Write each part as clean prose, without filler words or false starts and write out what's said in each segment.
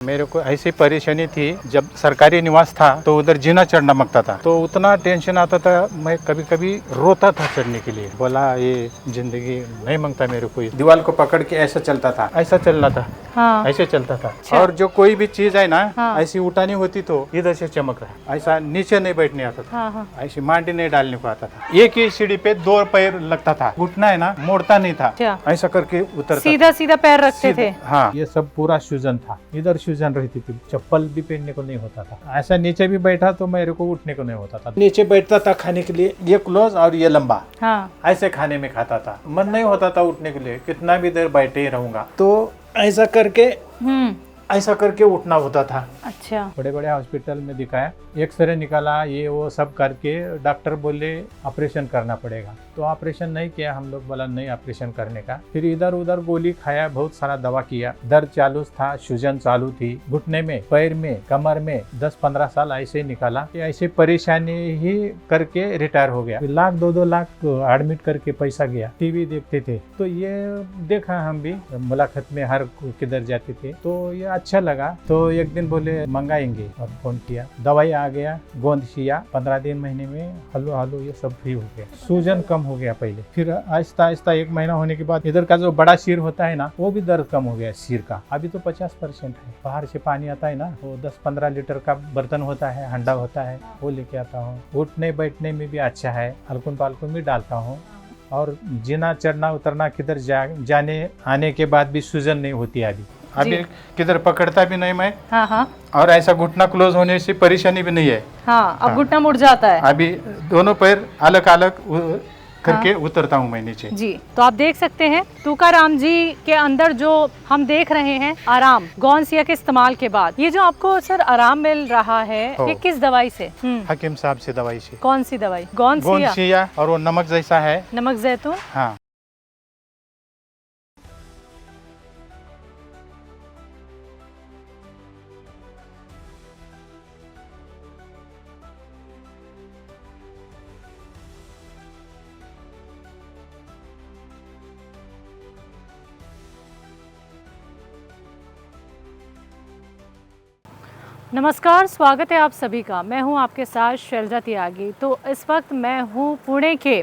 मेरे को ऐसी परेशानी थी, जब सरकारी निवास था तो उधर जीना चढ़ना मांगता था, तो उतना टेंशन आता था, मैं कभी कभी रोता था चढ़ने के लिए। बोला ये जिंदगी नहीं मांगता मेरे को। दीवार को पकड़ के ऐसा चलता था, ऐसा चलना था। हाँ। ऐसे चलता था। और जो कोई भी चीज है ना, हाँ। ऐसी उठानी होती तो इधर से चमक रहा, ऐसा नीचे नहीं बैठने आता था। हाँ। ऐसी मांडी नहीं डालने को आता था। एक ही सीढ़ी पे 2 पैर लगता था, घुटना है ना मोड़ता नहीं था, ऐसा करके उतरता, सीधा सीधा पैर रखते थे। हाँ, ये सब पूरा सूजन था, इधर सूजन रहती थी, चप्पल भी पहनने को नहीं होता था। ऐसा नीचे भी बैठा तो मेरे को उठने को नहीं होता था। नीचे बैठता था खाने के लिए, ये क्लोज और ये लंबा, हाँ। ऐसे खाने में खाता था, मन नहीं होता था उठने के लिए, कितना भी देर बैठे ही रहूंगा। तो ऐसा करके उठना होता था। अच्छा। बड़े बड़े हॉस्पिटल में दिखाया, एक्सरे निकाला, ये वो सब करके डॉक्टर बोले ऑपरेशन करना पड़ेगा। तो ऑपरेशन नहीं किया, हम लोग बोला नहीं ऑपरेशन करने का। फिर इधर उधर गोली खाया, बहुत सारा दवा किया, दर्द चालू था, सूजन चालू थी, घुटने में, पैर में, कमर में, 10-15 साल ऐसे ही निकाला। ऐसे परेशानी ही करके रिटायर हो गया। लाख 2-2 लाख एडमिट करके पैसा गया। टीवी देखते थे तो ये देखा, हम भी मुलाकात में हर किधर जाते थे तो ये अच्छा लगा। तो एक दिन बोले मंगाएंगे, और फोन किया, दवाई आ गया, गोंद किया, 15 दिन महीने में हलो हलो ये सब फ्री हो गया, सूजन कम हो गया पहले। फिर आहिस्ता आहिस्ता 1 महीना होने के बाद इधर का जो बड़ा सिर होता है ना, वो भी दर्द कम हो गया सिर का। अभी तो 50% है। बाहर से पानी आता है ना, वो 10-15 लीटर का बर्तन होता है, हंडा होता है, वो लेके आता हूँ। उठने बैठने में भी अच्छा है, हल्कुन पालकुन भी डालता हूँ। और जीना चढ़ना उतरना किधर जाने आने के बाद भी सूजन नहीं होती। अभी किधर पकड़ता भी नहीं मैं। हाँ हाँ। और ऐसा घुटना क्लोज होने से परेशानी भी नहीं है। हाँ, अब घुटना मुड़ जाता है। अभी दोनों पैर अलग अलग करके उतरता हूँ मैं नीचे। जी, तो आप देख सकते हैं तुकाराम जी के अंदर जो हम देख रहे हैं आराम, गौनसिया के इस्तेमाल के बाद ये जो आपको सर आराम मिल रहा है, ये किस दवाई से? हकीम साहब से दवाई से। कौन सी दवाई? गौनसिया। और वो नमक जैसा है, नमक जैतून। हाँ। नमस्कार, स्वागत है आप सभी का। मैं हूं आपके साथ शैलजा त्यागी। तो इस वक्त मैं हूं पुणे के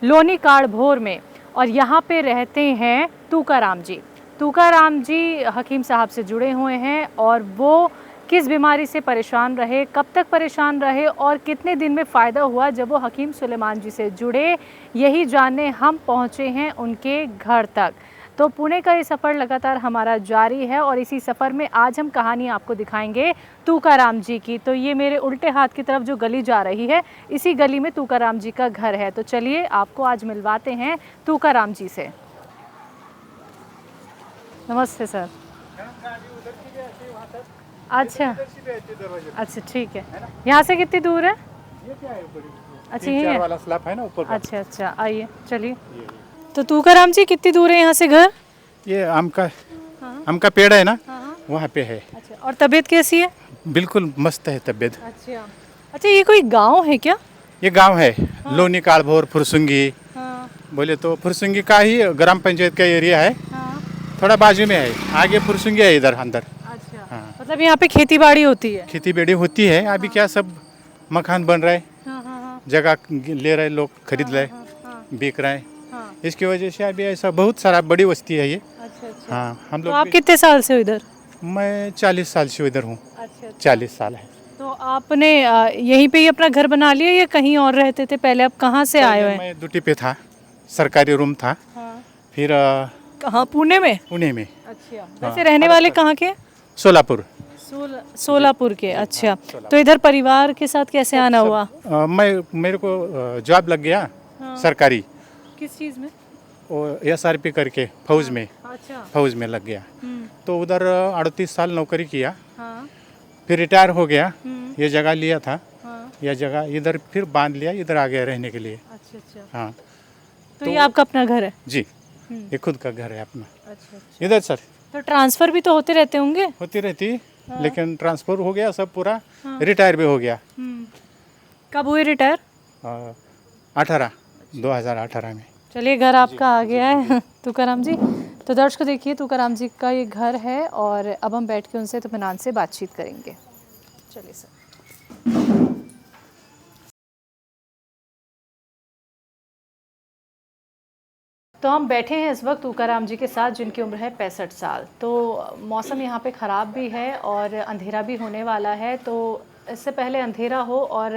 लोनी काड़भोर में, और यहां पे रहते हैं तुकाराम जी। तुकाराम जी हकीम साहब से जुड़े हुए हैं, और वो किस बीमारी से परेशान रहे, कब तक परेशान रहे, और कितने दिन में फ़ायदा हुआ जब वो हकीम सुलेमान जी से जुड़े, यही जानने हम पहुँचे हैं उनके घर तक। तो पुणे का ये सफ़र लगातार हमारा जारी है, और इसी सफ़र में आज हम कहानी आपको दिखाएंगे तुकाराम जी की। तो ये मेरे उल्टे हाथ की तरफ जो गली जा रही है, इसी गली में तुकाराम जी का घर है। तो चलिए आपको आज मिलवाते हैं तुकाराम जी से। नमस्ते सर। अच्छा अच्छा, ठीक है। यहाँ से कितनी दूर है? अच्छा, ये है वाला स्लैब है ना ऊपर। अच्छा अच्छा, आइए चलिए। तो तुकाराम जी कितनी दूर है यहाँ से घर? ये आम का पेड़ है ना, वहाँ पे है। अच्छा, और तबीयत कैसी है? बिल्कुल मस्त है तबीयत। अच्छा अच्छा, ये कोई गांव है क्या? ये गांव है, लोनी काड़भोर फुरसुंगी। बोले तो फुरसुंगी का ही ग्राम पंचायत का एरिया है। थोड़ा बाजू में है, आगे फुरसुंगी है इधर अंदर। अच्छा। हाँ। मतलब यहाँ पे खेती बाड़ी होती है? खेती बाड़ी होती है। अभी क्या सब मकान बन रहा है, जगह ले रहे लोग, खरीद रहे, बिक रहे हैं। इसकी वजह से अभी ऐसा बहुत सारा बड़ी बस्ती है ये। अच्छा अच्छा। हाँ, हम लोग। तो आप कितने साल से हो इधर? मैं 40 साल से इधर हूँ। अच्छा। 40 साल है। तो आपने यहीं पे ही अपना घर बना लिया या कहीं और रहते थे पहले? आप कहाँ से आए हुए हैं? मैं ड्यूटी पे था, सरकारी रूम था। फिर कहाँ? पुणे में? पुणे में। अच्छा। वैसे रहने वाले कहाँ के? सोलापुर। सोलापुर के। अच्छा। तो इधर परिवार के साथ कैसे आना हुआ? मेरे को जॉब लग गया सरकारी। किस चीज़ में? SRP करके फौज में। अच्छा। फौज में लग गया, तो उधर 38 साल नौकरी किया। फिर रिटायर हो गया। ये जगह लिया था, यह जगह इधर फिर बांध लिया, इधर आ गया रहने के लिए। अच्छा अच्छा। हाँ। तो ये आपका अपना घर है? जी, ये खुद का घर है अपना। अच्छा। इधर सर। तो ट्रांसफ़र भी तो होते रहते होंगे? होती रहती, लेकिन ट्रांसफ़र हो गया सब पूरा। रिटायर भी हो गया। कब हुए रिटायर? 2018 में। चलिए, घर आपका आ गया है तुकाराम जी। तो दर्शकों देखिए तुकाराम जी का ये घर है और अब हम बैठ के उनसे इत्मीनान से बातचीत करेंगे। चलिए सर। तो हम बैठे हैं इस वक्त तुकाराम जी के साथ जिनकी उम्र है 65 साल। तो मौसम यहाँ पे ख़राब भी है और अंधेरा भी होने वाला है, तो इससे पहले अंधेरा हो और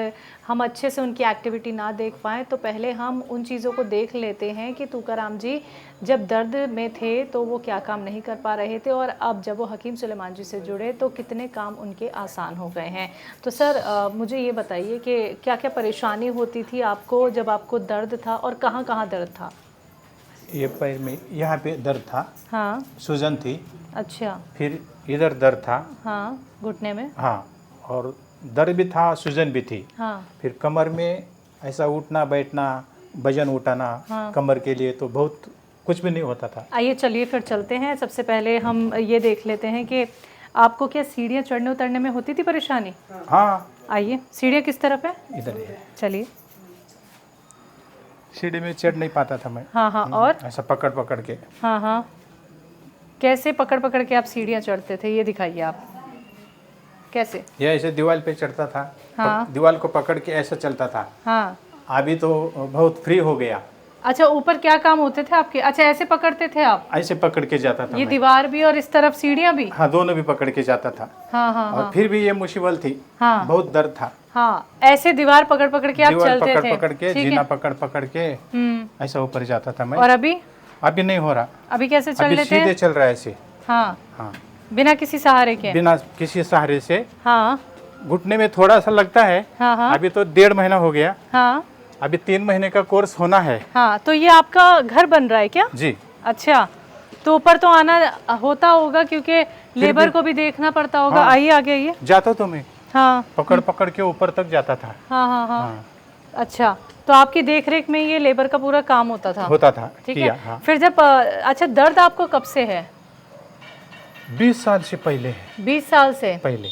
हम अच्छे से उनकी एक्टिविटी ना देख पाएँ तो पहले हम उन चीज़ों को देख लेते हैं कि तुकाराम जी जब दर्द में थे तो वो क्या काम नहीं कर पा रहे थे और अब जब वो हकीम सुलेमान जी से जुड़े तो कितने काम उनके आसान हो गए हैं। तो सर मुझे ये बताइए कि क्या क्या परेशानी होती थी आपको जब आपको दर्द था और कहाँ कहाँ दर्द था? ये पैर में यहाँ पे दर्द था। हाँ। सूजन थी। अच्छा। फिर इधर दर्द था। हाँ, घुटने में। हाँ, और दर्द भी था, सूजन भी थी। हाँ। फिर कमर में ऐसा उठना बैठना, वजन उठाना। हाँ। कमर के लिए तो बहुत कुछ भी नहीं होता था। आइए चलिए फिर चलते हैं। सबसे पहले हम ये देख लेते हैं कि आपको क्या सीढ़ियाँ चढ़ने उतरने में होती थी परेशानी? हाँ। आइए, सीढ़ियाँ किस तरफ है? इधर है। चलिए। सीढ़ी में चढ़ नहीं पाता था मैं। हाँ हाँ, और ऐसा पकड़ पकड़ के। हाँ हाँ, कैसे पकड़ पकड़ के आप सीढ़ियाँ चढ़ते थे, ये दिखाइए आप। कैसे? ये ऐसे दीवार पे चढ़ता था। हाँ। दीवार को पकड़ के ऐसा चलता था। हाँ। अभी तो बहुत फ्री हो गया। अच्छा, ऊपर क्या काम होते थे आपके? अच्छा, ऐसे पकड़ते थे आप? ऐसे पकड़ के जाता था ये मैं। दीवार भी और इस तरफ सीढ़ियाँ भी? हाँ, दोनों भी पकड़ के जाता था। हाँ हाँ और हाँ। फिर भी ये मुश्किल थी। हाँ। बहुत दर्द था। हाँ, ऐसे दीवार पकड़ पकड़ के आप चलते थे? पकड़ पकड़ के, जीना पकड़ पकड़ के ऐसा ऊपर जाता था मैं। और अभी? अभी नहीं हो रहा। अभी कैसे चल लेते हैं? सीधे चल रहा है ऐसे। हाँ हाँ, बिना किसी सहारे के? बिना किसी सहारे से। हाँ। घुटने में थोड़ा सा लगता है। हाँ हाँ। अभी तो 1.5 महीना हो गया। हाँ। अभी 3 महीने का कोर्स होना है। हाँ, तो ये आपका घर बन रहा है क्या? जी। अच्छा, तो ऊपर तो आना होता होगा क्योंकि लेबर को भी देखना पड़ता होगा। हाँ। आइए आगे आइए। जाता तो मैं। हाँ। पकड़ पकड़ के ऊपर तक जाता था। हाँ हाँ हाँ। अच्छा, तो आपकी देख रेख में ये लेबर का पूरा काम होता था? होता था। ठीक है। हाँ। फिर जब अच्छा, दर्द आपको कब से है? 20 साल से पहले। 20 साल से पहले।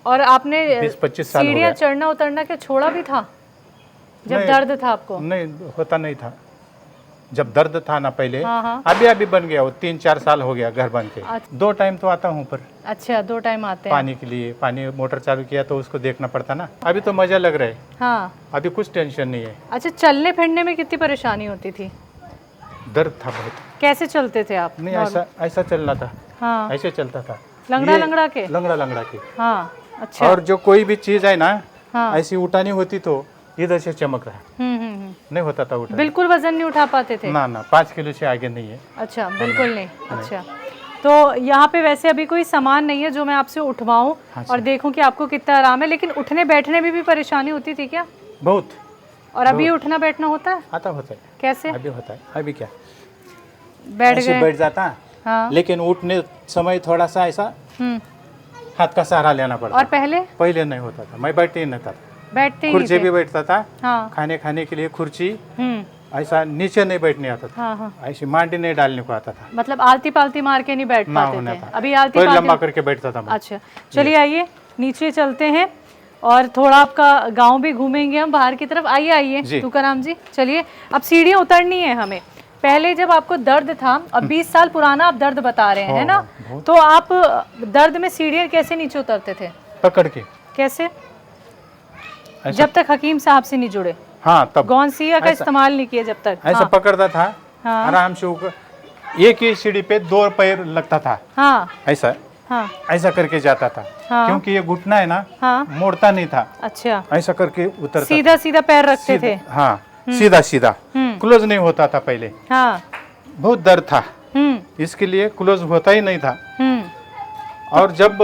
और आपने 20-25 साल हो सीढ़ियाँ गया। चढ़ना उतरना क्या छोड़ा भी था जब नहीं, दर्द था आपको? नहीं, होता नहीं था जब दर्द था ना पहले। हाँ हाँ। अभी बन गया, वो 3-4 साल हो गया घर बन के। 2 टाइम तो आता हूँ ऊपर। अच्छा, 2 टाइम आते हैं पानी के लिए। पानी मोटर चालू किया तो उसको देखना पड़ता ना। अभी तो मजा लग रहा है। हाँ। अभी कुछ टेंशन नहीं है। अच्छा, चलने फिरने में कितनी परेशानी होती थी? दर्द था बहुत। कैसे चलते थे आप? नहीं, ऐसा चलना था। हाँ। ऐसे चलता था। लंगड़ा लंगड़ा के? लंगड़ा लंगड़ा के। हाँ। अच्छा। और जो कोई भी चीज है ना, हाँ। ऐसी उठानी होती तो इधर से चमक रहा। नहीं होता था उठा। बिल्कुल वजन नहीं उठा पाते थे? ना 5 किलो से आगे नहीं है। अच्छा, बिल्कुल नहीं। अच्छा, तो यहाँ पे वैसे अभी कोई सामान नहीं है जो मैं आपसे उठवाऊं और देखूं कि आपको कितना आराम है, लेकिन उठने बैठने में भी परेशानी होती थी क्या? बहुत। और अभी उठना बैठना होता है? आता होता है। कैसे? अभी होता है। अभी क्या, बैठ जाता। हाँ। लेकिन उठने समय थोड़ा सा ऐसा हाथ का सहारा लेना पड़ता। और पहले नहीं होता था। मैं बैठते ही नहीं था। बैठते ही कुर्सी भी बैठता था। हाँ। खाने के लिए कुर्सी। ऐसा नीचे नहीं बैठने आता था। हाँ। ऐसी मांडी नहीं डालने को आता था। मतलब आलती पालती मार के नहीं बैठ पाते थे? अभी आलती पालती लंबा करके बैठता था मैं। अच्छा, चलिए आइए नीचे चलते हैं और थोड़ा आपका गांव भी घूमेंगे हम बाहर की तरफ। आइए आइए तुकाराम जी, चलिए। अब सीढ़ियाँ उतरनी है हमें। पहले जब आपको दर्द था, अब 20 साल पुराना आप दर्द बता रहे हैं ना, तो आप दर्द में सीढ़ियाँ कैसे नीचे उतरते थे? पकड़ के। कैसे? जब तक हकीम साहब से नहीं जुड़े? हाँ, तब। गौनसिया का इस्तेमाल नहीं किया जब तक? ऐसा पकड़ता था। हाँ। आराम से ऊपर एक ही सीढ़ी पे 2 पैर लगता था। हाँ। ऐसा। हाँ। ऐसा करके जाता था। हाँ। क्योंकि ये घुटना है ना। हाँ। मोड़ता नहीं था। अच्छा। ऐसा करके उतरता। सीधा सीधा पैर रखते थे? हाँ, सीधा सीधा। क्लोज नहीं होता था पहले। हाँ। बहुत दर्द था, इसके लिए क्लोज होता ही नहीं था। और जब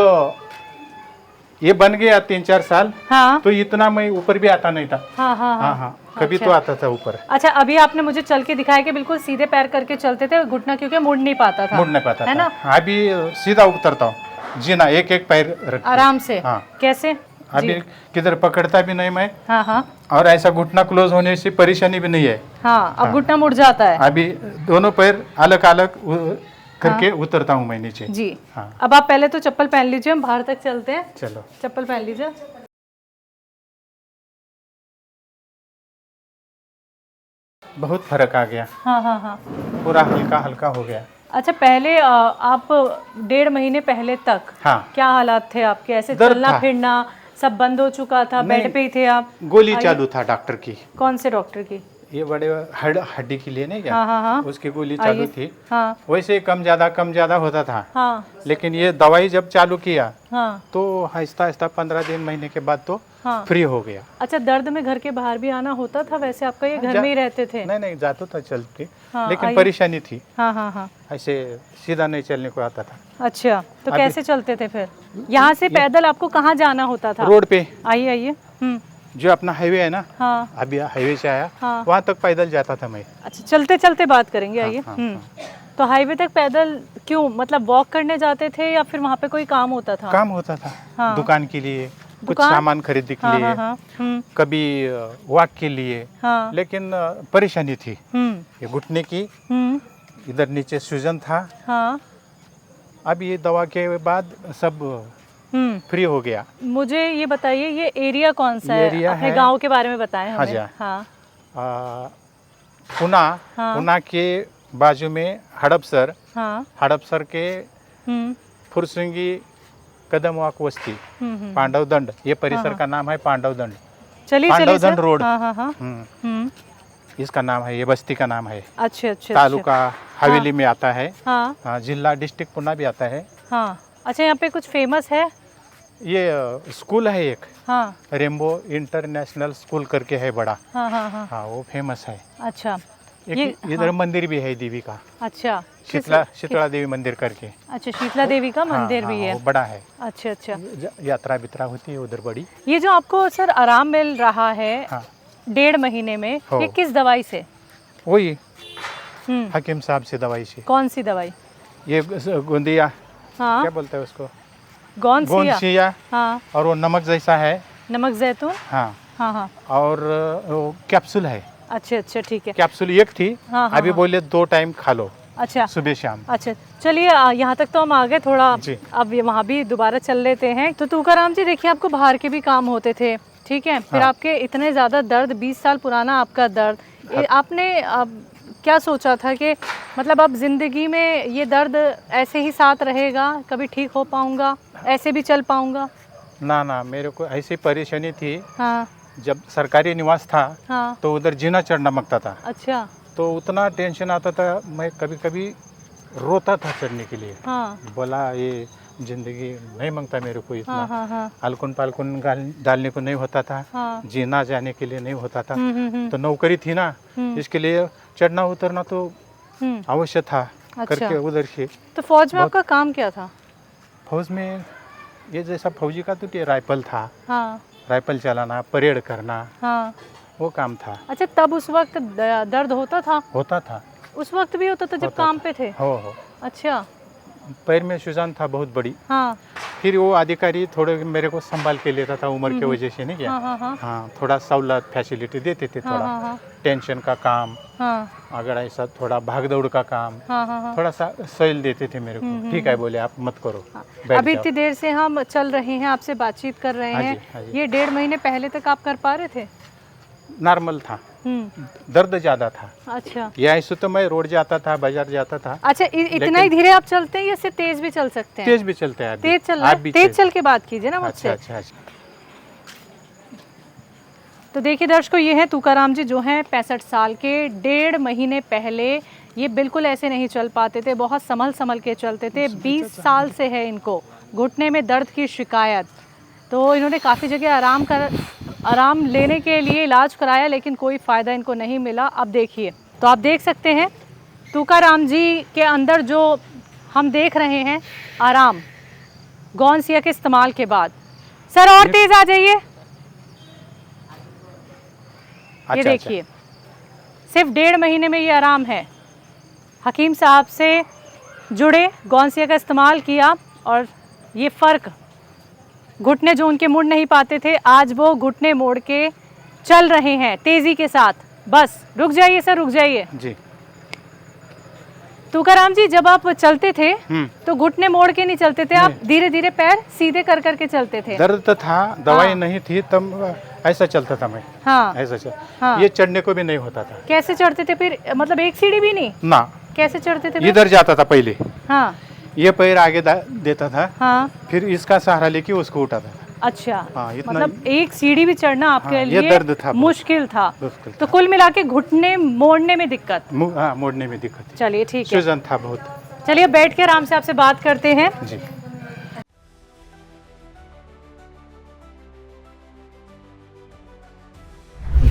ये बन गया 3-4 साल, हाँ। तो इतना मैं ऊपर भी आता नहीं था। हाँ हाँ हाँ, हाँ। कभी अच्छा। तो आता था ऊपर। अच्छा, अभी आपने मुझे चल के दिखाया कि बिल्कुल सीधे पैर करके चलते थे, घुटना क्योंकि मुड़ नहीं पाता था। है ना? अभी सीधा उतरता हूँ। जी ना, एक पैर रख आराम से। हाँ। कैसे? अभी किधर पकड़ता भी नहीं मैं। हाँ हाँ। और ऐसा घुटना क्लोज होने से परेशानी भी नहीं है। हाँ, अब घुटना मुड़ जाता है। अभी दोनों पैर अलग अलग करके उतरता हूँ मैं नीचे। जी। हाँ। अब आप पहले तो चप्पल पहन लीजिए, हम बाहर तक चलते हैं। चलो, चप्पल पहन लीजिए। बहुत फर्क आ गया। हाँ हाँ हाँ। पूरा हल्का हल्का हो गया। अच्छा, पहले आप 1.5 महीने पहले तक हाँ क्या हालात थे आपके? ऐसे दर्द चलना था। फिरना सब बंद हो चुका था, नहीं, बेड पे ही थे आप? गोली चालू था डॉक्टर की। कौन से डॉक्टर की? ये बड़े हड्डी की लिए नहीं क्या, हाँ हाँ हाँ, उसकी गोली चालू आइए। थी। हाँ वैसे कम ज्यादा होता था, हाँ लेकिन ये दवाई जब चालू किया हाँ तो आहिस्ता आहिस्ता 15 दिन महीने के बाद तो हाँ। फ्री हो गया। अच्छा, दर्द में घर के बाहर भी आना होता था वैसे आपका, ये घर में ही रहते थे? नहीं जाता था चल के, हाँ, लेकिन आइए। परेशानी थी, हाँ हाँ हाँ। ऐसे सीधा नहीं चलने को आता था। अच्छा, तो अभी- कैसे चलते थे फिर? यहाँ से पैदल आपको कहाँ जाना होता था? रोड पे आइए आइए। जो अपना हाईवे है ना, हाँ अभी हाईवे से आया, हाँ। वहाँ तक पैदल जाता था मैं। अच्छा, चलते चलते बात करेंगे, आइए। हाँ, तो हाईवे तक पैदल क्यों, मतलब वॉक करने जाते थे या फिर वहाँ पे कोई काम होता था? काम होता था, हाँ। दुकान के लिए, कुछ दुकान? सामान खरीदने के हाँ लिए, हाँ हाँ। कभी वॉक के लिए, हाँ। लेकिन परेशानी थी हम्म ये घुटने की। हम्म। इधर नीचे सूजन था। हाँ। अब ये दवा के बाद सब फ्री हो गया। मुझे ये बताइए, ये एरिया कौन सा है? एरिया अपने है, गांव के बारे में बताएं हाँ जी, हमें। हाँ पुना, हाँ। पुना के बाजू में हड़पसर, हाँ। हड़पसर के हम्म फुरसुंगी कदमवाक वस्ती, हम्म। पांडव दंड, ये परिसर हाँ। का नाम है पांडव दंड। चलिए पांडव चलिए दंड सर। रोड। हाँ हाँ हाँ। इसका नाम है, ये बस्ती का नाम है। अच्छा अच्छा। तालुका हवेली में आता है। हाँ हाँ, जिला डिस्ट्रिक्ट पुना भी आता है। हाँ। अच्छा, यहाँ पे कुछ फेमस है? ये स्कूल है एक, हाँ रेम्बो इंटरनेशनल स्कूल करके है बड़ा। हाँ हाँ हाँ। हाँ, वो फेमस है। अच्छा एक इधर मंदिर भी है देवी का, अच्छा। शीतला देवी मंदिर करके। अच्छा, शीतला देवी का मंदिर भी है? वो बड़ा है। अच्छा अच्छा। यात्रा बित्रा होती है उधर बड़ी। ये जो आपको सर आराम मिल रहा है हाँ 1.5 महीने में, हो। ये किस दवाई से? वही हम्म। हकीम साहब से दवाई से। कौन सी दवाई? ये गोंदिया, हाँ, क्या बोलते हैं उसको, गोंसिया। गोंसिया। हाँ, और वो नमक जैसा है। नमक जैतून। हाँ, हाँ हाँ। और वो कैप्सूल है। अच्छा अच्छा, ठीक है। कैप्सूल एक थी, हाँ, हाँ, अभी हाँ। बोले 2 टाइम खा लो, अच्छा सुबह शाम। अच्छा, चलिए यहाँ तक तो हम आ गए थोड़ा। जी। अब वहाँ भी दोबारा चल लेते हैं। तो तुकाराम जी, देखिए आपको बाहर के भी काम होते थे, ठीक है, फिर हाँ। आपके इतने ज़्यादा दर्द, 20 साल पुराना आपका दर्द, आपने क्या सोचा था कि मतलब अब ज़िंदगी में ये दर्द ऐसे ही साथ रहेगा, कभी ठीक हो पाऊँगा, ऐसे भी चल पाऊँगा? ना, मेरे को ऐसी परेशानी थी। हाँ जब सरकारी निवास था हाँ। तो उधर जीना चढ़ना मांगता था, अच्छा। तो उतना टेंशन आता था, मैं कभी कभी रोता था चढ़ने के लिए। हाँ बोला ये जिंदगी नहीं मांगता मेरे को इतना। हाँ हाँ हाँ हल्कुन पालकुन डालने को नहीं होता था, हाँ। जीना जाने के लिए नहीं होता था। हम्म। तो नौकरी थी ना, इसके लिए चढ़ना उतरना तो अवश्य था। अच्छा। करके उधर से। तो फौज में आपका काम क्या था? फौज में ये जैसा फौजी का तो ये राइफल था, हाँ राइफल चलाना, परेड करना, हाँ। वो काम था। अच्छा, तब उस वक्त दर्द होता था? होता था, उस वक्त भी होता था जब होता काम था। पे थे? हो अच्छा। पैर में सूजन था बहुत बड़ी। हाँ फिर वो अधिकारी थोड़े मेरे को संभाल के लेता था, उम्र की वजह से नहीं क्या। हाँ हाँ हाँ हाँ, थोड़ा सहूलत फैसिलिटी देते थे, हाँ थोड़ा हाँ हाँ टेंशन का काम, हाँ अगर ऐसा थोड़ा भाग दौड़ का काम, हाँ हाँ। थोड़ा सा सहल देते थे मेरे को। ठीक है बोले, आप मत करो, बैठ अभी जाओ। इतनी देर से हम चल रहे हैं, आपसे बातचीत कर रहे हाँ जी, हैं, हाँ जी। ये 1.5 महीने पहले तक आप कर पा रहे थे? नॉर्मल था, दर्द ज्यादा था। अच्छा ये ऐसे तो मैं रोड जाता था, बाजार जाता था। अच्छा, इतना ही धीरे आप चलते हैं या इससे तेज भी चल सकते हैं? तेज भी चलते हैं अभी। तेज चल रहा आप है? भी तेज चल के बात कीजिए ना मुझसे। अच्छा। तो देखिए दर्शकों, ये है तुकाराम जी, जो हैं 65 साल के। 1.5 महीने पहले ये बिल्कुल ऐसे नहीं चल पाते थे, बहुत संभल के चलते थे। 20 साल से है इनको घुटने में दर्द की शिकायत। तो इन्होंने काफ़ी जगह आराम लेने के लिए इलाज कराया, लेकिन कोई फ़ायदा इनको नहीं मिला। अब देखिए, तो आप देख सकते हैं तुकाराम जी के अंदर जो हम देख रहे हैं आराम, गोंसिया के इस्तेमाल के बाद। सर और तेज आ जाइए। ये देखिए, सिर्फ 1.5 महीने में ये आराम है। हकीम साहब से जुड़े, गोंसिया का इस्तेमाल किया और ये फ़र्क, घुटने जो उनके मुड़ नहीं पाते थे, आज वो घुटने मोड़ के चल रहे हैं तेज़ी के साथ। बस रुक जाइए सर, रुक जाइए जी। तुकाराम जी, जब आप चलते थे तो घुटने मोड़ के नहीं चलते थे, आप धीरे धीरे पैर सीधे कर करके चलते थे। दर्द तो था, दवाई नहीं थी, तब ऐसा चलता था मैं। हाँ ऐसा चल। हाँ। ये चढ़ने को भी नहीं होता था। कैसे चढ़ते थे फिर? मतलब एक सीढ़ी भी नहीं? ना, कैसे चढ़ते थे? इधर जाता था पहले, हाँ ये पैर आगे देता था, हाँ। फिर इसका सहारा लेके उसको उठाता था। अच्छा, हाँ, इतना मतलब एक सीढ़ी भी चढ़ना आपके हाँ, लिए ये दर्द था, मुश्किल था। मुश्किल तो था। कुल मिला के घुटने मोड़ने में दिक्कत। हाँ, मोड़ने में दिक्कत थी। चलिए ठीक है, सूजन था बहुत। चलिए बैठ के आराम से आपसे बात करते हैं। जी।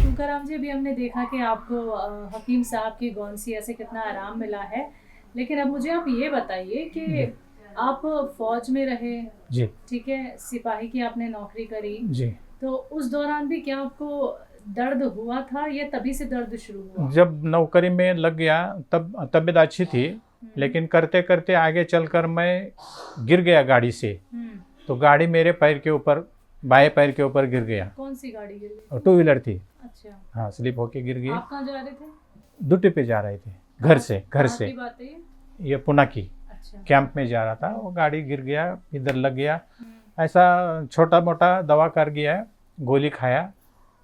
तुकाराम जी, अभी हमने देखा कि आपको हकीम साहब की गौनसिया से कितना आराम मिला है, लेकिन अब मुझे आप ये बताइए कि आप फौज में रहे जी, ठीक है, सिपाही की आपने नौकरी करी जी। तो उस दौरान भी क्या आपको दर्द हुआ था या तभी से दर्द शुरू हुआ? जब नौकरी में लग गया तब तबीयत अच्छी थी, लेकिन करते करते आगे चलकर मैं गिर गया गाड़ी से। तो गाड़ी मेरे पैर के ऊपर, बाएं पैर के ऊपर गिर गया। कौन सी गाड़ी गिर गई? टू व्हीलर थी। अच्छा, हाँ, स्लिप होके गिर गई। आप कहाँ जा रहे थे? ड्यूटी पे जा रहे थे, घर से। कहाँ की बात है ये पुणे की अच्छा, कैंप में जा रहा था, वो गाड़ी गिर गया, इधर लग गया। ऐसा छोटा मोटा दवा कर गया, गोली खाया,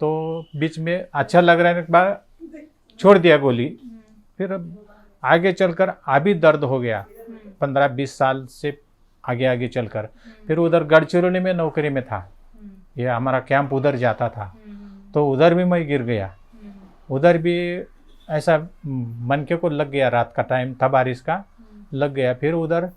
तो बीच में अच्छा लग रहा है के बाद छोड़ दिया गोली। फिर आगे चलकर अभी दर्द हो गया 15-20 साल से आगे आगे चलकर। फिर उधर गढ़चिरौली में नौकरी में था, ये हमारा कैंप उधर जाता था, तो उधर भी मैं गिर गया। उधर भी ऐसा मनके को लग गया, रात का टाइम था, बारिश का लग गया। फिर उधर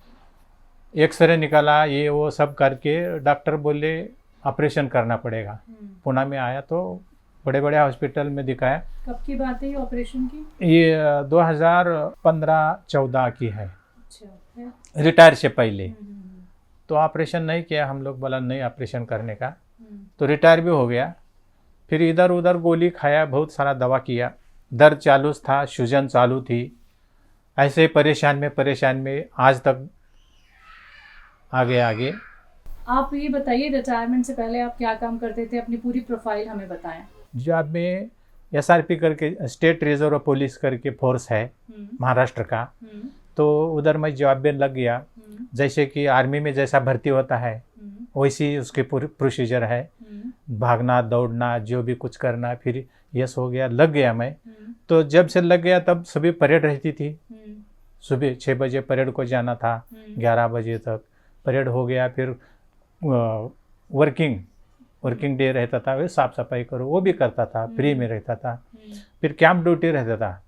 एक्सरे निकाला, ये वो सब करके डॉक्टर बोले ऑपरेशन करना पड़ेगा। पुणे में आया तो बड़े बड़े हॉस्पिटल में दिखाया। कब की बात है ये ऑपरेशन की? ये 2015-14 की है। अच्छा, रिटायर से पहले। तो ऑपरेशन नहीं किया, हम लोग बोला नहीं ऑपरेशन करने का, तो रिटायर भी हो गया। फिर इधर उधर गोली खाया, बहुत सारा दवा किया, दर्द चालू था, सूजन चालू थी, ऐसे परेशान में आज तक आगे। आप ये बताइए, रिटायरमेंट से पहले आप क्या काम करते थे? अपनी पूरी प्रोफाइल हमें बताएं। जॉब में SRP करके, स्टेट रिजर्व पुलिस करके फोर्स है महाराष्ट्र का, तो उधर मैं जॉब में लग गया। जैसे कि आर्मी में जैसा भर्ती होता है वैसी उसकी पूरी प्रोसीजर है, भागना दौड़ना जो भी कुछ करना। फिर यस हो गया, लग गया मैं। तो जब से लग गया तब सुबह परेड रहती थी, सुबह 6 बजे परेड को जाना था, 11 बजे तक परेड हो गया। फिर वर्किंग डे रहता था, वे साफ सफाई करो, वो भी करता था, फ्री में रहता था। फिर कैंप ड्यूटी रहता था,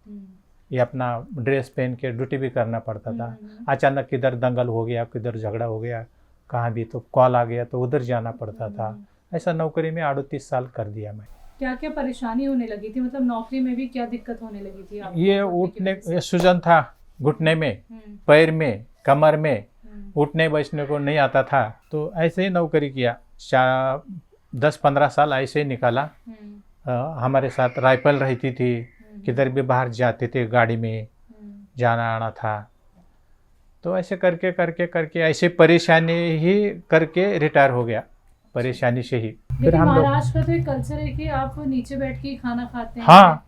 ये अपना ड्रेस पहन के ड्यूटी भी करना पड़ता था। अचानक किधर दंगल हो गया, किधर झगड़ा हो गया, कहाँ भी तो कॉल आ गया तो उधर जाना पड़ता था। ऐसा नौकरी में 38 साल कर दिया मैं। क्या क्या परेशानी होने लगी थी, मतलब नौकरी में भी क्या दिक्कत होने लगी थी आपको? ये उठने, ये सूजन था घुटने में, पैर में, कमर में, उठने बैठने को नहीं आता था। तो ऐसे ही नौकरी किया, 10-15 साल ऐसे ही निकाला। हमारे साथ राइफल रहती थी, किधर भी बाहर जाते थे, गाड़ी में जाना आना था। तो ऐसे करके ऐसे परेशानी ही करके रिटायर हो गया, परेशानी से ही। फिर हम लोग महाराष्ट्र का तो एक कल्चर है कि आप नीचे बैठ के खाना खाते हैं। हाँ,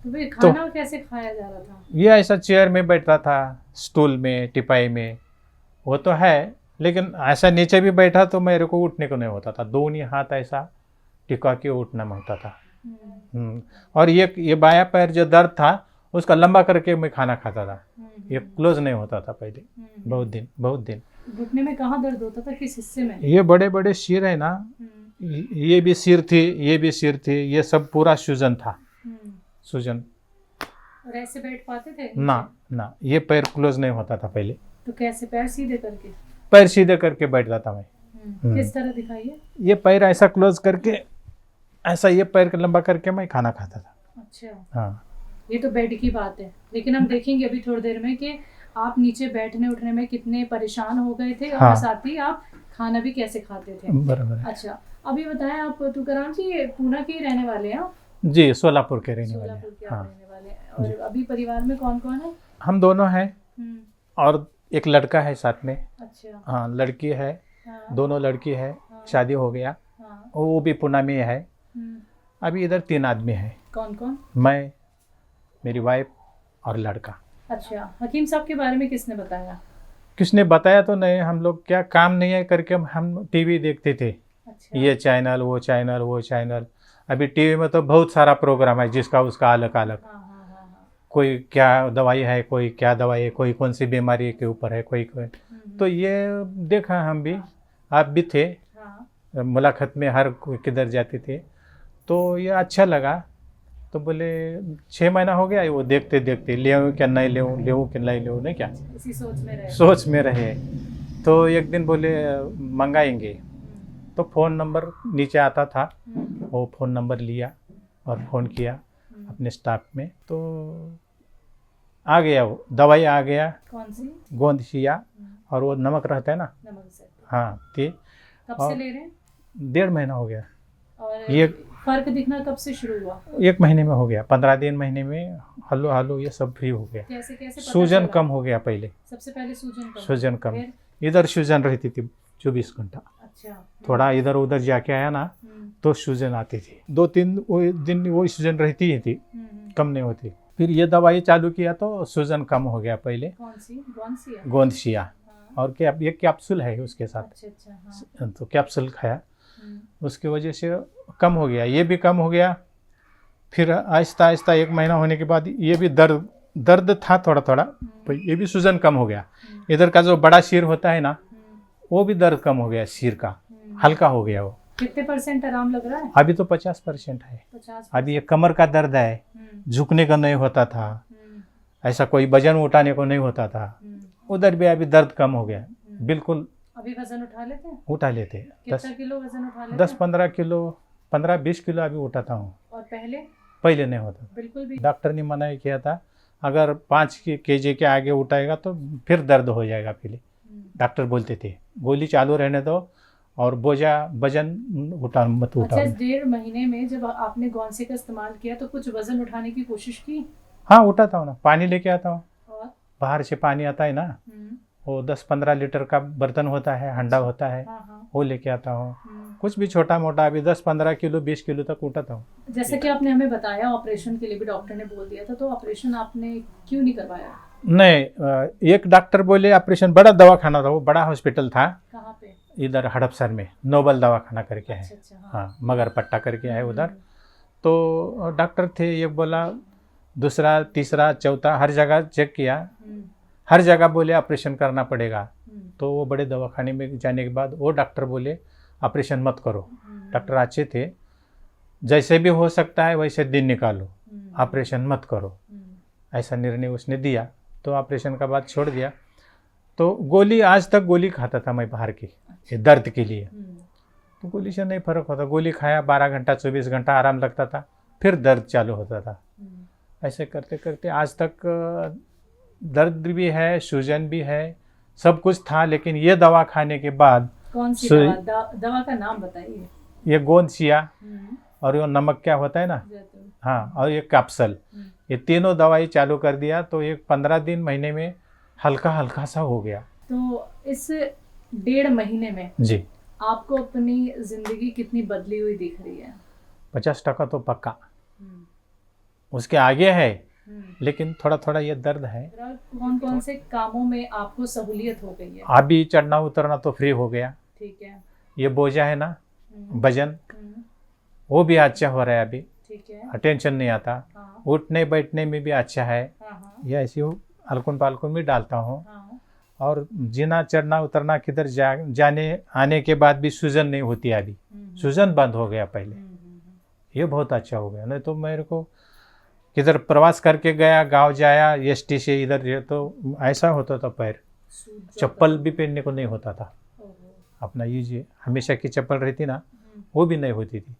तो फिर खाना कैसे खाया जा रहा था? ये ऐसा चेयर में बैठता था, स्टूल में, टिपाई में, वो तो है, लेकिन ऐसा नीचे भी बैठा तो मेरे को उठने को नहीं होता था। दोनों हाथ ऐसा टिका के उठना होता था। और ये बायां पैर जो दर्द था उसका लंबा करके मैं खाना खाता था, ये क्लोज नहीं होता था पहले, बहुत दिन। घुटने में कहाँ दर्द होता था, किस हिस्से में? ये बड़े बड़े सिर है ना, ये भी सिर थी, ये भी सिर थी, ये सब पूरा सूजन था, सूजन। और ऐसे बैठ पाते थे? ना, ये पैर क्लोज नहीं होता था पहले। तो कैसे? पैर सीधे करके? पैर सीधे करके बैठता था मैं। किस तरह दिखाइए? ये पैर ऐसा क्लोज करके, ऐसा ये पैर लंबा करके मैं खाना खाता था। अच्छा, हाँ। ये तो बेड की बात है, लेकिन हम देखेंगे अभी थोड़ी देर में कि आप नीचे बैठने उठने में कितने परेशान हो गए थे, और साथ ही आप खाना भी कैसे खाते थे। बराबर। अच्छा, अभी बताएं आप तुकाराम जी, ये पुणे के रहने वाले हैं? जी, सोलापुर के रहने वाले हैं। और अभी परिवार में कौन कौन है? हम दोनों हैं, और एक लड़का है साथ में। अच्छा। हाँ, लड़की है, दोनों लड़की है, शादी हो गया, वो भी पुणे में है। अभी इधर 3 आदमी है। कौन कौन? मैं, मेरी वाइफ और लड़का। अच्छा, हकीम साहब के बारे में किसने बताया? किसने बताया तो नहीं, हम लोग क्या काम नहीं है करके हम टीवी देखते थे। अच्छा। ये चैनल, वो चैनल। अभी टीवी में तो बहुत सारा प्रोग्राम है, जिसका उसका अलग अलग। कोई क्या दवाई है, कोई क्या दवाई है, कोई कौन सी बीमारी के ऊपर है, कोई कोई। तो ये देखा हम भी, आप भी थे मुलाकात में, हर कोई किधर जाते थे, तो ये अच्छा लगा। तो बोले 6 महीना हो गया वो देखते देखते, ले क्या नहीं ले कि नहीं ले, नहीं क्या इसी सोच में रहे। तो एक दिन बोले मंगाएंगे, तो फ़ोन नंबर नीचे आता था, वो फ़ोन नंबर लिया और फ़ोन किया अपने स्टाफ में, तो आ गया वो दवाई आ गया। कौन सी? गोंदशिया, और वो नमक रहता है ना, नमक से। हाँ थे। कब से ले रहे हैं? 1.5 महीना हो गया। और ये फर्क दिखना कब से शुरू हुआ? 1 महीने में हो गया, 15 दिन महीने में हल्लो हल्लो ये सब फ्री हो गया। कैसे कैसे पता सूजन चला? कम हो गया पहले। सबसे पहले सूजन कम, फिर? इधर सूजन रहती थी 24 घंटा। अच्छा। थोड़ा इधर उधर जाके आया ना तो सूजन आती थी, 2-3 दिन वो सूजन रहती ही थी, कम नहीं होती। फिर ये दवाई चालू किया तो सूजन कम हो गया पहले। कौन सी? गोंदशिया। और क्या, ये कैप्सूल है उसके साथ। अच्छा, हाँ। तो कैप्सूल खाया, उसकी वजह से कम हो गया, ये भी कम हो गया। फिर आहिस्ता आहिस्ता 1 महीना होने के बाद ये भी दर्द था थोड़ा थोड़ा, तो ये भी सूजन कम हो गया। इधर का जो बड़ा सिर होता है ना, वो भी दर्द कम हो गया, सिर का हल्का हो गया वो। कितने % आराम लग रहा है? अभी तो 50% है। 50%। अभी ये कमर का दर्द है, झुकने का नहीं होता था, ऐसा कोई वजन उठाने को नहीं होता था, उधर भी अभी दर्द कम हो गया बिल्कुल। अभी वजन उठा लेते हैं? उठा लेते। कितना किलो वजन उठा लेते हैं? 10-15 किलो, 15-20 किलो अभी उठाता हूँ। और पहले नहीं होता बिल्कुल भी? डॉक्टर ने मना किया था, अगर 5 केजी के आगे उठाएगा तो फिर दर्द हो जाएगा। पहले डॉक्टर बोलते थे गोली चालू रहने दो और बोझा वजन मत उठाओ। अच्छा, 1.5 महीने में जब आपने गोंसी का इस्तेमाल किया तो कुछ वजन उठाने की कोशिश की? हाँ, उठाता हूँ ना, पानी लेके आता हूँ। और बाहर से पानी आता है ना, वो 10-15 लीटर का बर्तन होता है, हंडा होता है, वो लेके आता हूँ। कुछ भी छोटा मोटा, अभी 10-15 किलो 20 किलो तक उठाता हूँ। जैसे कि आपने हमें बताया ऑपरेशन के लिए भी डॉक्टर ने बोल दिया था, तो ऑपरेशन आपने क्यों नहीं करवाया? नहीं, एक डॉक्टर बोले ऑपरेशन, बड़ा दवाखाना था वो, बड़ा हॉस्पिटल था। कहाँ पे? इधर हड़पसर में नोबल दवाखाना करके है। अच्छा, हाँ, मगर पट्टा करके है उधर। तो डॉक्टर थे, ये बोला, दूसरा तीसरा चौथा हर जगह चेक किया, हर जगह बोले ऑपरेशन करना पड़ेगा। तो वो बड़े दवाखाने में जाने के बाद वो डॉक्टर बोले ऑपरेशन मत करो। डॉक्टर अच्छे थे, जैसे भी हो सकता है वैसे दिन निकालो, ऑपरेशन मत करो, ऐसा निर्णय उसने दिया। तो ऑपरेशन का बाद छोड़ दिया। तो गोली, आज तक गोली खाता था मैं बाहर की, ये दर्द के लिए। तो गोली से नहीं फर्क होता, गोली खाया 12 घंटा 24 घंटा आराम लगता था, फिर दर्द चालू होता था। ऐसे करते करते आज तक दर्द भी है, सूजन भी है, सब कुछ था। लेकिन ये दवा खाने के बाद, कौन सी दवा का नाम बताइए? ये गोंदशिया और ये नमक क्या होता है ना, हाँ, और ये कैप्सूल, ये तीनों दवाई चालू कर दिया। तो एक 15 दिन महीने में हल्का हल्का सा हो गया। तो इस 1.5 महीने में जी आपको अपनी जिंदगी कितनी बदली हुई दिख रही है? 50% तो पक्का, उसके आगे है, लेकिन थोड़ा थोड़ा ये दर्द है। कौन कौन से कामों में आपको सहूलियत हो गई है? अभी चढ़ना उतरना तो फ्री हो गया। ठीक है। ये बोझा है ना, वजन, वो भी अच्छा हो रहा है अभी। ठीक है। टेंशन नहीं आता। हाँ। उठने बैठने में भी अच्छा है। हाँ। ये ऐसी हल्कुन पालकुन भी डालता हूँ। हाँ। और जीना चढ़ना उतरना किधर जाने आने के बाद भी सूजन नहीं होती। अभी सूजन बंद हो गया पहले, ये बहुत अच्छा हो गया। नहीं तो मेरे को किधर प्रवास करके गया, गांव जाया एसटी से इधर, तो ऐसा होता था, पैर चप्पल भी पहनने को नहीं होता था। अपना ये जो हमेशा की चप्पल रहती ना, वो भी नहीं होती थी।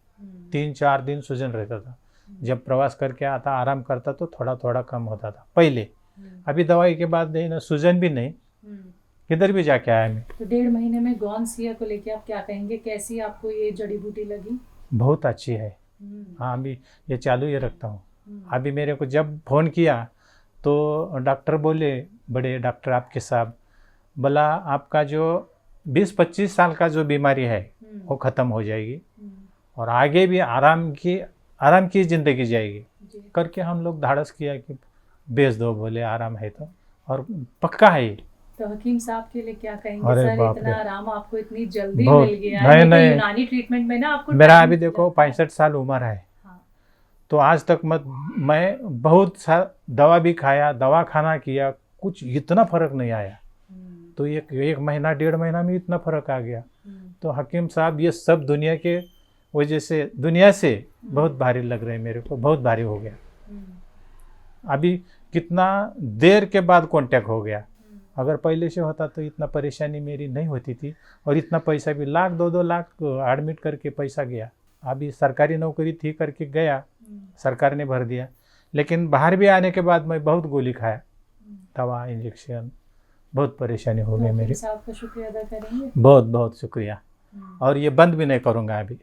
3-4 दिन सूजन रहता था। जब प्रवास करके आता, आराम करता तो थोड़ा थोड़ा कम होता था पहले। अभी दवाई के बाद नहीं ना, सूजन भी नहीं, किधर भी जाके आया मैं। तो 1.5 महीने में गोंसिया को लेके आप क्या कहेंगे? कैसी आपको ये जड़ी बूटी लगी? बहुत अच्छी है। हाँ, अभी ये चालू ही रखता हूँ। अभी मेरे को जब फ़ोन किया तो डॉक्टर बोले, बड़े डॉक्टर आपके साहब, बोला आपका जो 20-25 साल का जो बीमारी है वो ख़त्म हो जाएगी और आगे भी आराम की ज़िंदगी जाएगी। करके हम लोग धाड़स किया कि बेच दो, बोले आराम है तो, और पक्का है। तो हकीम साहब के लिए क्या कहेंगे? अरे सर, बाप इतना रे, आराम आपको इतनी जल्दी बहुत, मिल गया है। नहीं, यूनानी ट्रीटमेंट में ना आपको मेरा अभी देखो 65 साल उम्र है। हाँ। तो आज तक मैं बहुत सा दवा भी खाया, दवा खाना किया, कुछ इतना फर्क नहीं आया। तो एक महीना 1.5 महीना में इतना फर्क आ गया। तो हकीम साहब ये सब दुनिया के वजह से, दुनिया से बहुत भारी लग रहे हैं मेरे को, बहुत भारी हो गया। अभी कितना देर के बाद कांटेक्ट हो गया। अगर पहले से होता तो इतना परेशानी मेरी नहीं होती थी, और इतना पैसा भी 1 लाख 2 लाख एडमिट करके पैसा गया। अभी सरकारी नौकरी थी करके गया, सरकार ने भर दिया। लेकिन बाहर भी आने के बाद मैं बहुत गोली खाया, दवा इंजेक्शन, बहुत परेशानी हो गई मेरी। आपका शुक्रिया अदा करेंगे। बहुत बहुत शुक्रिया, और ये बंद भी नहीं करूँगा, अभी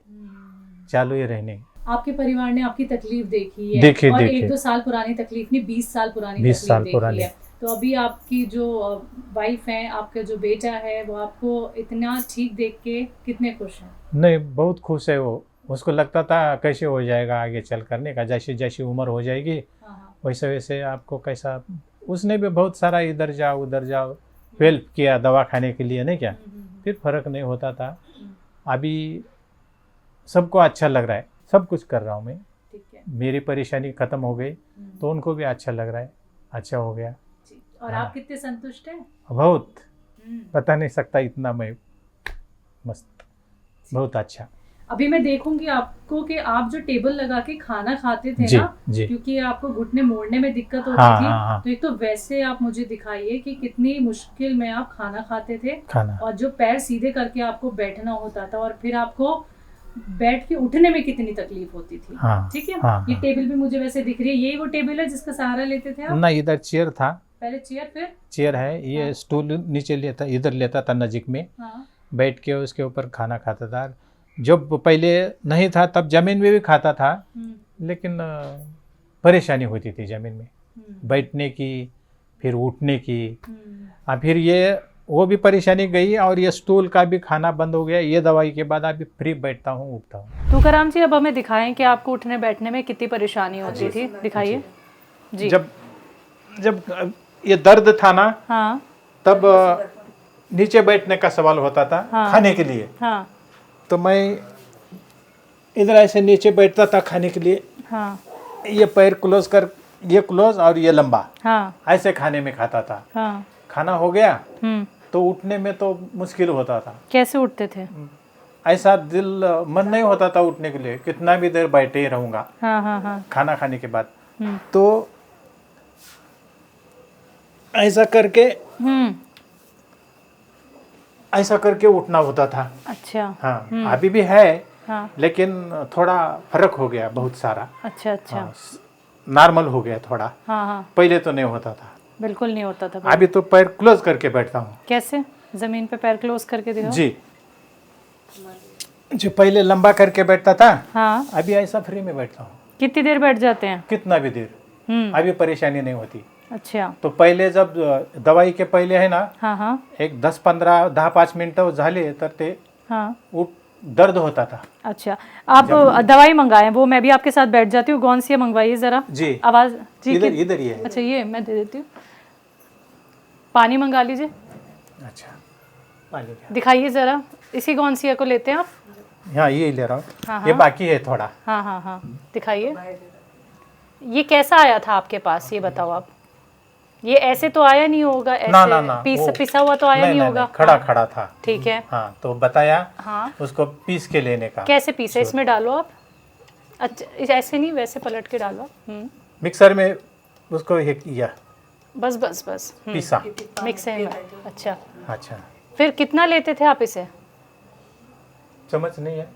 चालू ही रहने। आपके परिवार ने आपकी तकलीफ देखी है, देखिए, और देखिए। 1-2 साल पुरानी तकलीफ नहीं, 20 साल पुरानी 20 साल तकलीफ पुरानी। देखी है। तो अभी आपकी जो वाइफ है, आपका जो बेटा है, वो आपको इतना ठीक देख के कितने खुश हैं? नहीं, बहुत खुश है वो। उसको लगता था कैसे हो जाएगा आगे चल करने का, जैसे जैसे उम्र हो जाएगी वैसे वैसे आपको कैसा। उसने भी बहुत सारा इधर जाओ उधर जाओ हेल्प किया दवा खाने के लिए, नहीं क्या, फिर फर्क नहीं होता था। अभी सबको अच्छा लग रहा है, सब कुछ कर रहा हूँ मैं। ठीक है। मेरी परेशानी खत्म हो गई तो उनको भी अच्छा लग रहा है, अच्छा हो गया। और हाँ। आप कितने संतुष्ट हैं? बहुत, बता नहीं सकता इतना मैं मस्त, बहुत अच्छा। अभी मैं देखूंगी आपको कि आप जो टेबल लगा के खाना खाते थे जी, ना, जी। क्योंकि आपको घुटने मोड़ने में दिक्कत होती हाँ, थी। हाँ, हाँ। तो एक तो वैसे आप मुझे दिखाइए कि कितनी मुश्किल में आप खाना खाते थे, खाना, और जो पैर सीधे करके आपको बैठना होता था, और फिर आपको बैठ के उठने में कितनी तकलीफ होती थी। हाँ, ठीक है। हाँ, ये हाँ। टेबल भी मुझे वैसे दिख रही है, यही वो टेबल है जिसका सहारा लेते थे आप? ना, इधर चेयर था, पहले चेयर, फिर चेयर है, ये हाँ। स्टूल नीचे लेता, इधर लेता था नजीक में, हाँ। बैठ के उसके ऊपर खाना खाता था। जब पहले नहीं था तब जमीन में भी खाता था, लेकिन परेशानी होती थी जमीन में बैठने की, फिर उठने की। फिर ये वो भी परेशानी गई, और ये स्टूल का भी खाना बंद हो गया। ये दवाई के बाद अभी फ्री बैठता हूँ, उठता हूँ। तुकाराम जी, अब हमें दिखाएं कि आपको उठने बैठने में कितनी परेशानी होती थी, दिखाइए जी। जब ये दर्द था ना, हाँ। तब नीचे बैठने का सवाल होता था। हाँ। खाने के लिए। हाँ। तो मैं इधर ऐसे नीचे बैठता था खाने के लिए। हाँ। ये पैर क्लोज कर, ये क्लोज और ये लंबा, हाँ। ऐसे खाने में खाता था। हाँ। खाना हो गया तो उठने में तो मुश्किल होता था। कैसे उठते थे? ऐसा दिल मन नहीं होता था उठने के लिए, कितना भी देर बैठे ही रहूंगा। हाँ, हाँ, हाँ। खाना खाने के बाद तो ऐसा करके उठना होता था। अच्छा। हाँ, अभी भी है। हाँ। लेकिन थोड़ा फर्क हो गया, बहुत सारा। अच्छा, अच्छा। हाँ, नॉर्मल हो गया थोड़ा। हाँ, हाँ। पहले तो नहीं होता था, बिल्कुल नहीं होता था। अभी तो पैर क्लोज करके बैठता हूँ। कैसे? जमीन पे पैर क्लोज करके दिखाओ। जी, जो पहले लंबा करके बैठता था, हाँ। अभी ऐसा फ्री में बैठता हूँ। कितनी देर बैठ जाते हैं? कितना भी देर, अभी परेशानी नहीं होती। अच्छा। तो पहले जब दवाई के पहले है ना, हाँ, हाँ। एक 10-15-10-5 मिनिटं झाले तर ते हाँ। दर्द होता था। अच्छा, आप दवाई मंगाएं, वो मैं भी आपके साथ बैठ जाती हूँ। कौन सी है, मंगवाइए जरा। जी, आवाज जी। इधर ही है। अच्छा, ये मैं दे देती हूँ। पानी मंगा लीजिए। अच्छा, पानी दिखाइए जरा, इसी कौन सी है को लेते हैं आप? हाँ, ये ले रहा हूँ। हाँ, ये हाँ। बाकी है थोड़ा। हाँ, हाँ, हाँ, दिखाइए। ये कैसा आया था आपके पास, ये बताओ आप। ये ऐसे तो आया नहीं होगा, ऐसे ना, पिसा हुआ तो आया नहीं होगा। खड़ा खड़ा था। ठीक है। हाँ, तो बताया हाँ। उसको पीस के लेने का। कैसे पीसे? इसमें डालो आप। अच्छा, ऐसे नहीं, वैसे पलट के डालो। मिक्सर में उसको ये किया, बस बस बस। पीसा। मिक्सर में। अच्छा। अच्छा, फिर कितना लेते थे आप इसे? समझ नहीं है।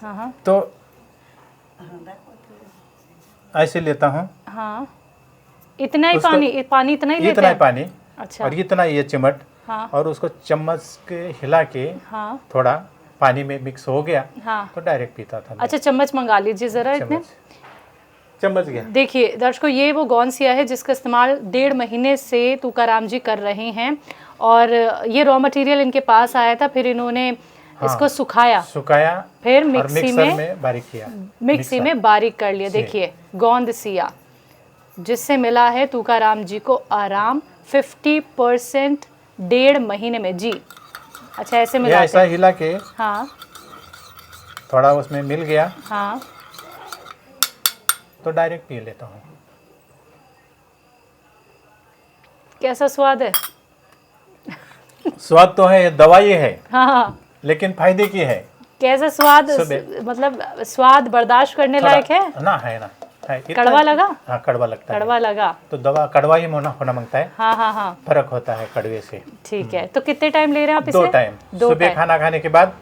हाँ, हाँ। तो ऐसे लेता हूँ। हाँ, इतना ही पानी इतना ही लेते इतना ही हैं? पानी। अच्छा। और इतना ये चिमट। हाँ। और उसको चम्मच के हिला के, हाँ। थोड़ा पानी में मिक्स हो गया। हाँ। तो डायरेक्ट पीता था मैं। अच्छा, चम्मच मंगा लीजिए जरा। इतने चम्मच गया। देखिए दर्शकों, ये वो गौनसिया है जिसका इस्तेमाल 1.5 महीने से तुकाराम जी कर रहे हैं, और ये रॉ मटेरियल इनके पास आया था, फिर इन्होंने इसको सुखाया, फिर मिक्सी में बारीक किया, मिक्सी में बारीक कर लिया। देखिए गोंदसिया, जिससे मिला है तुकाराम जी को आराम 50% 1.5 महीने में जी। अच्छा, ऐसे मिलाते ऐसा हिला के, हाँ, थोड़ा उसमें मिल गया। हाँ, तो डायरेक्ट पी लेता हूँ। कैसा स्वाद है? स्वाद तो है, दवाई है, हाँ, लेकिन फायदे की है। कैसा स्वाद? सुबह। मतलब स्वाद बर्दाश्त करने लायक है? ना है ना है। कड़वा लगा? हाँ, कड़वा लगता है। कड़वा लगा तो दवा कड़वा ही होना मांगता है। हाँ हाँ हाँ, फर्क होता है कड़वे से। ठीक है। तो कितने टाइम ले रहे हैं आप इसे? 2 टाइम, सुबह खाना खाने के बाद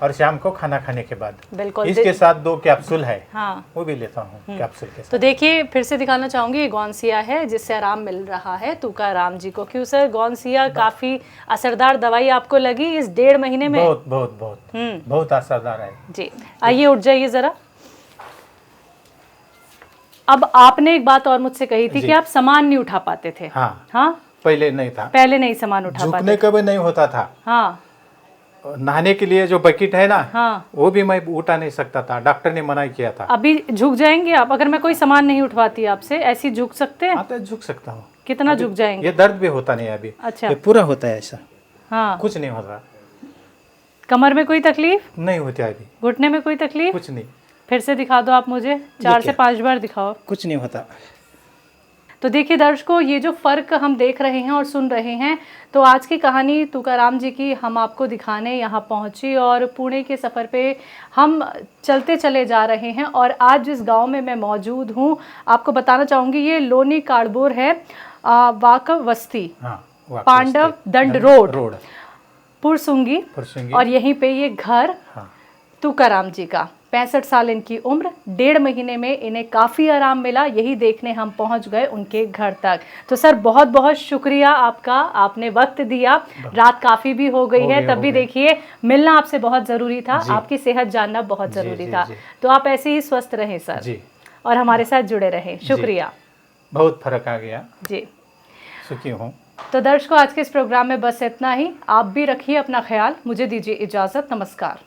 और शाम को खाना खाने के बाद। बिल्कुल। इसके साथ 2 कैप्सूल है, हाँ, वो भी लेता हूँ कैप्सूल के साथ। तो देखिए फिर से दिखाना चाहूंगी, ये गौनसिया है जिससे आराम मिल रहा है तुकाराम जी को। क्यों सर, गौनसिया काफी असरदार दवाई आपको लगी इस 1.5 महीने में? बहुत बहुत बहुत बहुत असरदार है जी। आइए उठ जाइए जरा। अब आपने एक बात और मुझसे कही थी कि आप सामान नहीं उठा पाते थे। हाँ हाँ, पहले नहीं था, पहले नहीं सामान उठा पाते। झुकने कभी नहीं होता था। हाँ नहाने के लिए जो बकेट है ना, हाँ, वो भी मैं उठा नहीं सकता था, डॉक्टर ने मना किया था। अभी झुक जाएंगे आप? अगर मैं कोई सामान नहीं उठवाती आपसे, ऐसी झुक सकते हैं? हाँ, तो झुक सकता हूँ। कितना झुक जाएंगे? ये दर्द भी होता नहीं अभी। अच्छा, ये पूरा होता है ऐसा, हाँ। कुछ नहीं होता। कमर में कोई तकलीफ नहीं होती अभी, घुटने में कोई तकलीफ? कुछ नहीं। फिर से दिखा दो आप मुझे, 4 से 5 बार दिखाओ। कुछ नहीं होता। तो देखिए दर्शकों, ये जो फ़र्क हम देख रहे हैं और सुन रहे हैं, तो आज की कहानी तुकाराम जी की हम आपको दिखाने यहाँ पहुँची और पुणे के सफ़र पे हम चलते चले जा रहे हैं। और आज जिस गांव में मैं मौजूद हूँ, आपको बताना चाहूँगी, ये लोनी काड़बोर है, वाकवस्ती, हाँ, पांडव दंड रोड, पुरसुंगी। और यहीं पे ये घर तुकाराम जी का। 65 साल इनकी उम्र, 1.5 महीने में इन्हें काफ़ी आराम मिला। यही देखने हम पहुंच गए उनके घर तक। तो सर बहुत बहुत शुक्रिया आपका, आपने वक्त दिया। रात काफ़ी भी हो गई है, तब भी देखिए मिलना आपसे बहुत ज़रूरी था, आपकी सेहत जानना बहुत ज़रूरी था। तो आप ऐसे ही स्वस्थ रहें सर जी, और हमारे साथ जुड़े रहें। शुक्रिया। बहुत फर्क आ गया जी, सुखी हूँ। तो दर्शकों आज के इस प्रोग्राम में बस इतना ही। आप भी रखिए अपना ख्याल। मुझे दीजिए इजाज़त। नमस्कार।